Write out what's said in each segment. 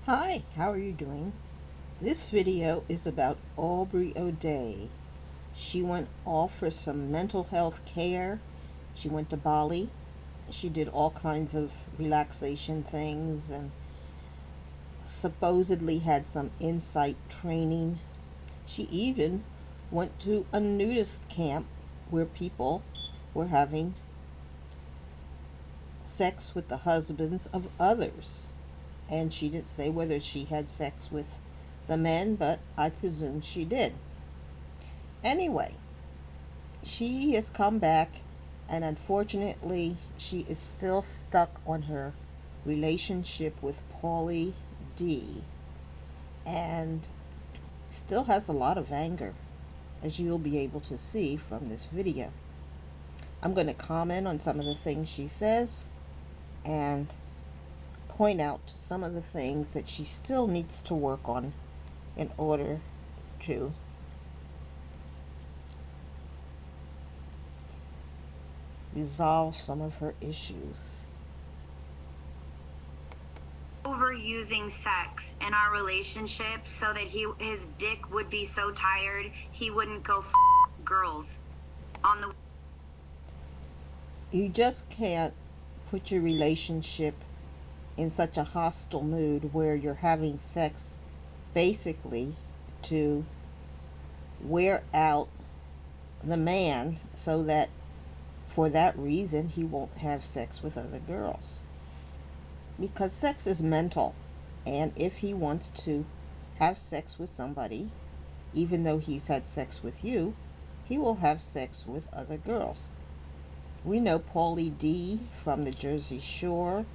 Hi, how are you doing? This video is about Aubrey O'Day. She went off for some mental health care. She went to Bali. She did all kinds of relaxation things and supposedly had some insight training. She even went to a nudist camp where people were having sex with the husbands of others. And she didn't say whether she had sex with the men, but I presume she did. Anyway, she has come back, and unfortunately, she is still stuck on her relationship with PaulyD and still has a lot of anger, as you'll be able to see from this video. I'm going to comment on some of the things she says and point out some of the things that she still needs to work on in order to resolve some of her issues. Overusing sex in our relationship so that his dick would be so tired he wouldn't go girls on the. You just can't put your relationship in such a hostile mood where you're having sex basically to wear out the man so that for that reason he won't have sex with other girls. Because sex is mental, and if he wants to have sex with somebody, even though he's had sex with you, he will have sex with other girls. We know PaulyD from the Jersey Shore,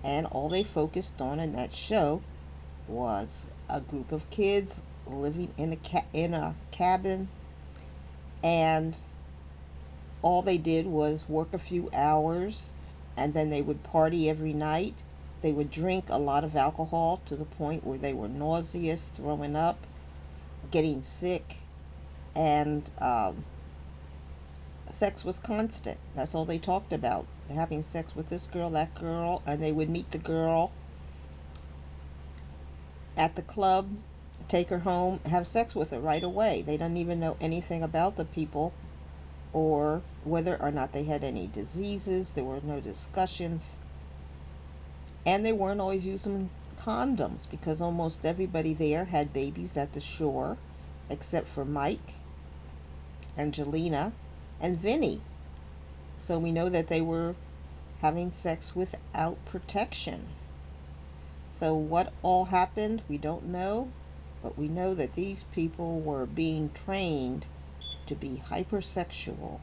and all they focused on in that show was a group of kids living in a cabin, and all they did was work a few hours, and then they would party every night. They would drink a lot of alcohol to the point where they were nauseous, throwing up, getting sick, and sex was constant. That's all they talked about. Having sex with this girl, that girl, and they would meet the girl at the club, take her home, have sex with her right away. They don't even know anything about the people or whether or not they had any diseases. There were no discussions. And they weren't always using condoms because almost everybody there had babies at the shore except for Mike, Angelina, and Vinny. So we know that they were having sex without protection. So what all happened, we don't know, but we know that these people were being trained to be hypersexual.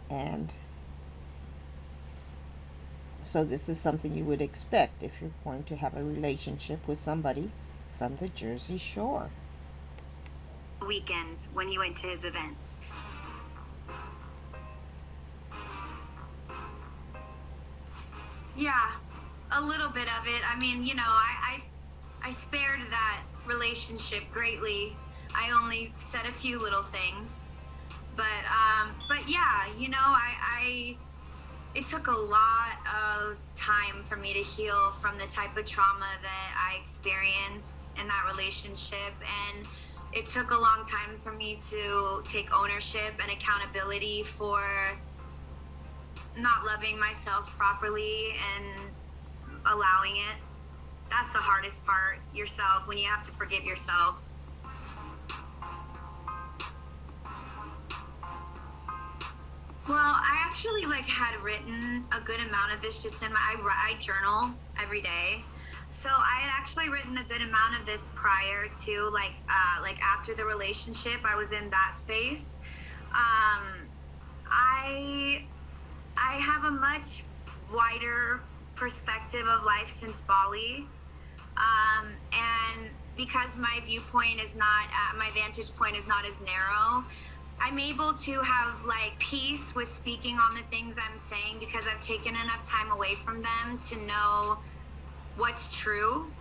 And so this is something you would expect if you're going to have a relationship with somebody from the Jersey Shore. Weekends when he went to his events. Yeah, a little bit of it. I mean, I spared that relationship greatly. I only said a few little things, but yeah, it took a lot of time for me to heal from the type of trauma that I experienced in that relationship, and it took a long time for me to take ownership and accountability for not loving myself properly and allowing it. That's the hardest part, yourself, when you have to forgive yourself. Well, I actually had written a good amount of this just in I journal every day. So I had actually written a good amount of this prior to after the relationship. I was in that space. I have a much wider perspective of life since Bali. And because my viewpoint is not, my vantage point is not as narrow, I'm able to have peace with speaking on the things I'm saying because I've taken enough time away from them to know what's true.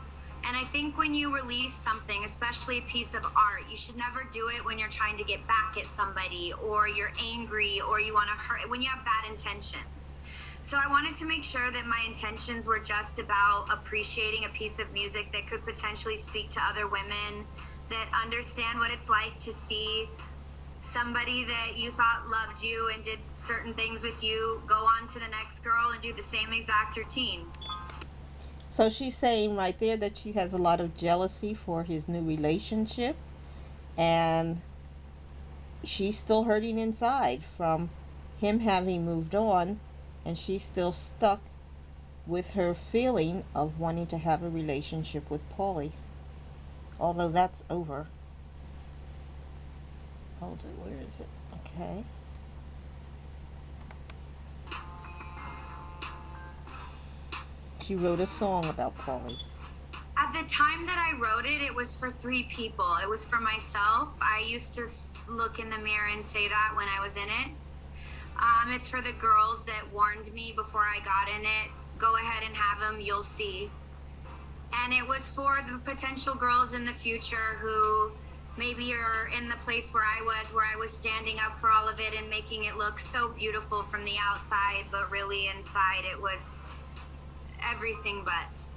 And I think when you release something, especially a piece of art, you should never do it when you're trying to get back at somebody or you're angry or you want to hurt, when you have bad intentions. So I wanted to make sure that my intentions were just about appreciating a piece of music that could potentially speak to other women that understand what it's like to see somebody that you thought loved you and did certain things with you go on to the next girl and do the same exact routine. So she's saying right there that she has a lot of jealousy for his new relationship, and she's still hurting inside from him having moved on, and she's still stuck with her feeling of wanting to have a relationship with Paulie. Although that's over. Hold it, where is it? Okay. She wrote a song about Paulie. At the time that I wrote it, it was for 3 people. It was for myself. I used to look in the mirror and say that when I was in it. It's for the girls that warned me before I got in it. Go ahead and have them, you'll see. And it was for the potential girls in the future who maybe are in the place where I was standing up for all of it and making it look so beautiful from the outside, but really inside it was everything but.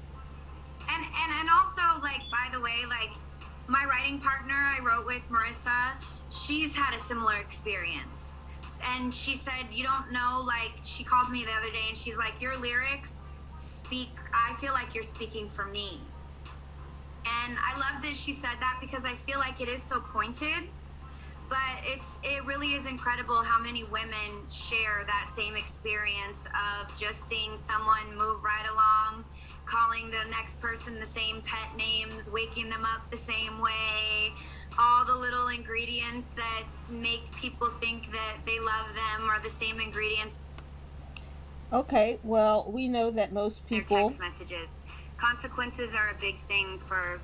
And also, like, by the way, like, my writing partner I wrote with, Marissa, she's had a similar experience. And she said, you don't know, like, she called me the other day and she's like, your lyrics I feel like you're speaking for me. And I love that she said that because I feel like it is so pointed, but it really is incredible how many women share that same experience of just seeing someone move right along, calling the next person the same pet names, waking them up the same way, all the little ingredients that make people think that they love them are the same ingredients. Okay, well, we know that most people... Their text messages. Consequences are a big thing for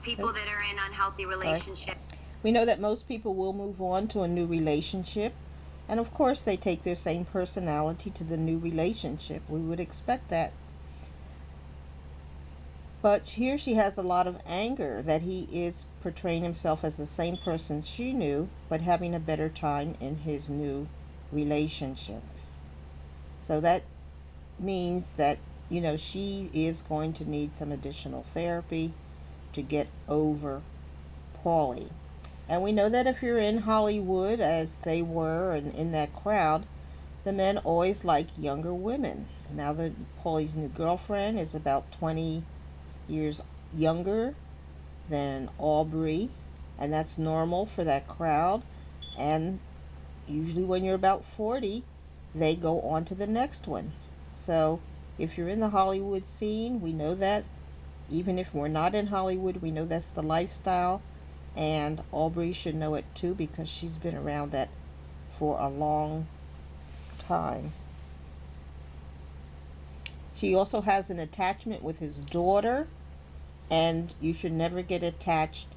people that are in unhealthy relationships. We know that most people will move on to a new relationship, and of course they take their same personality to the new relationship. We would expect that. But here she has a lot of anger that he is portraying himself as the same person she knew, but having a better time in his new relationship. So that means that, you know, she is going to need some additional therapy to get over Paulie. And we know that if you're in Hollywood, as they were, and in that crowd, the men always like younger women. Now that Paulie's new girlfriend is about 20 years younger than Aubrey, and that's normal for that crowd. And usually when you're about 40, they go on to the next one. So if you're in the Hollywood scene, we know that. Even if we're not in Hollywood, we know that's the lifestyle. And Aubrey should know it too, because she's been around that for a long time. She also has an attachment with his daughter, and you should never get attached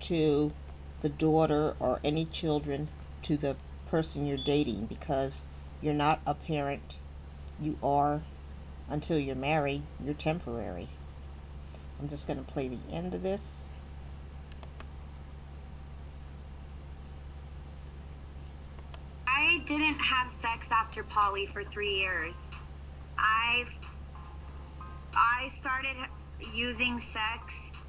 to the daughter or any children to the person you're dating, because you're not a parent. You are, until you're married, you're temporary. I'm just going to play the end of this. I didn't have sex after Pauly for 3 years. I started using sex,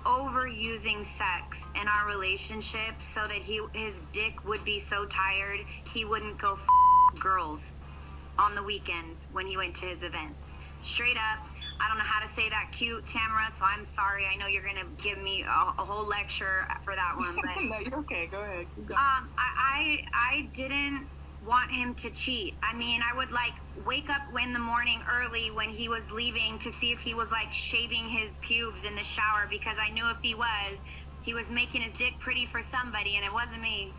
overusing sex in our relationship so that his dick would be so tired he wouldn't go girls on the weekends when he went to his events. Straight up. I don't know how to say that cute, Tamara, so I'm sorry. I know you're going to give me a whole lecture for that one. But no, you're okay. Go ahead. Keep going. I didn't want him to cheat. I mean, I would, like, wake up in the morning early when he was leaving to see if he was, like, shaving his pubes in the shower, because I knew if he was making his dick pretty for somebody, and it wasn't me.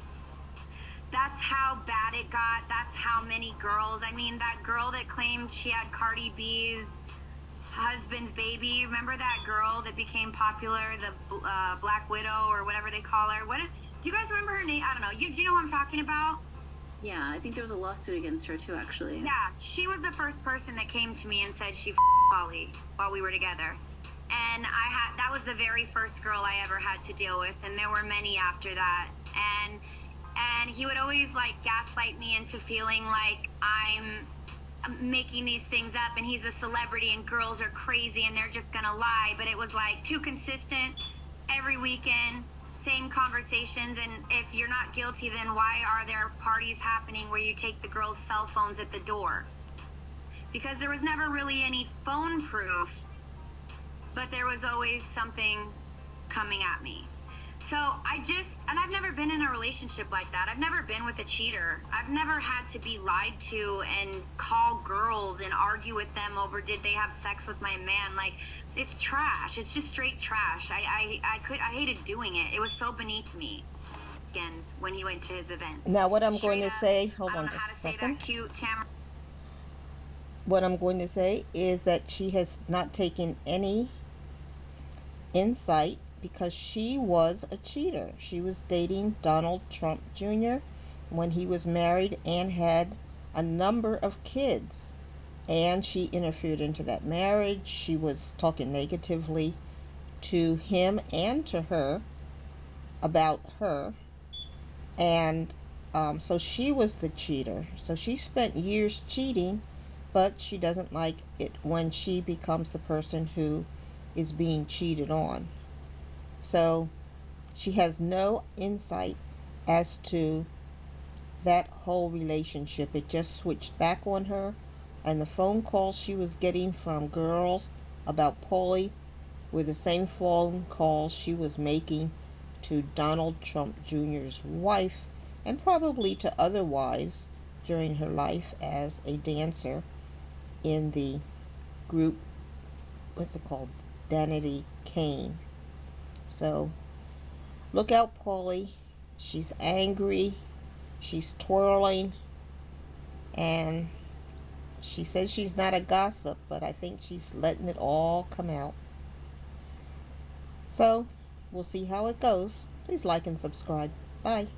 That's how bad it got. That's how many girls. I mean, that girl that claimed she had Cardi B's husband's baby. Remember that girl that became popular, the Black Widow or whatever they call her? Do you guys remember her name? I don't know. Do you know what I'm talking about? Yeah, I think there was a lawsuit against her too, actually. Yeah, she was the first person that came to me and said she Pauly while we were together. And that was the very first girl I ever had to deal with, and there were many after that. And he would always, like, gaslight me into feeling like I'm making these things up and he's a celebrity and girls are crazy and they're just gonna lie. But it was like too consistent every weekend, same conversations. And if you're not guilty, then why are there parties happening where you take the girls' cell phones at the door? Because there was never really any phone proof, but there was always something coming at me. So and I've never been in a relationship like that. I've never been with a cheater. I've never had to be lied to and call girls and argue with them over did they have sex with my man. Like, it's trash. It's just straight trash. I hated doing it. It was so beneath me. When he went to his events. Now, what I'm Straight going to up, say, hold I don't on know just how a to say second. that cute Tamara. What I'm going to say is that she has not taken any insight because she was a cheater. She was dating Donald Trump Jr. when he was married and had a number of kids. And she interfered into that marriage. She was talking negatively to him and to her about her. And so she was the cheater. So she spent years cheating, but she doesn't like it when she becomes the person who is being cheated on. So she has no insight as to that whole relationship. It just switched back on her, and the phone calls she was getting from girls about Pauly were the same phone calls she was making to Donald Trump Jr.'s wife and probably to other wives during her life as a dancer in the group, what's it called, Danity Kane. So look out, Pauly. She's angry, she's twirling, and she says she's not a gossip, but I think she's letting it all come out. So we'll see how it goes. Please like and subscribe. Bye.